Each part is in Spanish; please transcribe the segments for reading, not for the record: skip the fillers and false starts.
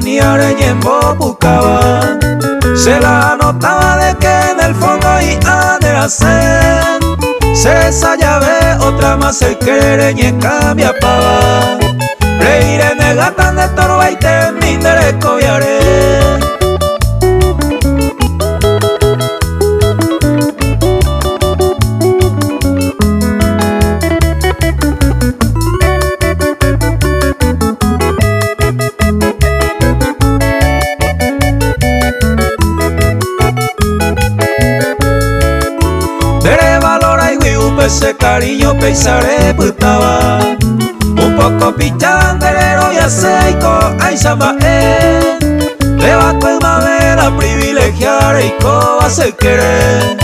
niare yembo buscaba. Se la notaba de que en el fondo iba de hacer. Se esa llave, otra más se quiere y cambia pava. Reiré negatan de torba y te mindere cobiaré. Dere valora y ese cariño pensaré putaba. Un poco pichanderero y aceico ay samae. Debajo el madera privilegiar y coba se quiere.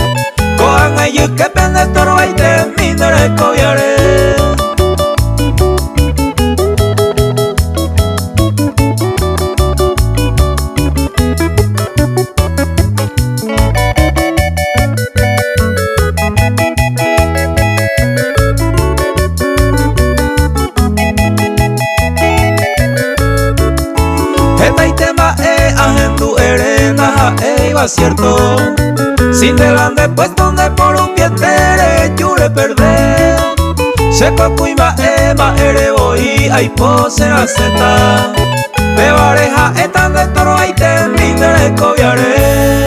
Cojan ellos que pende toro y te mindere cobiaré. Va cierto, si te la han depuesto donde por un pie te yure perder. Se cocuima ema erebo y hay pose la zeta. Me pareja etan de toro y te mindere cobiaré.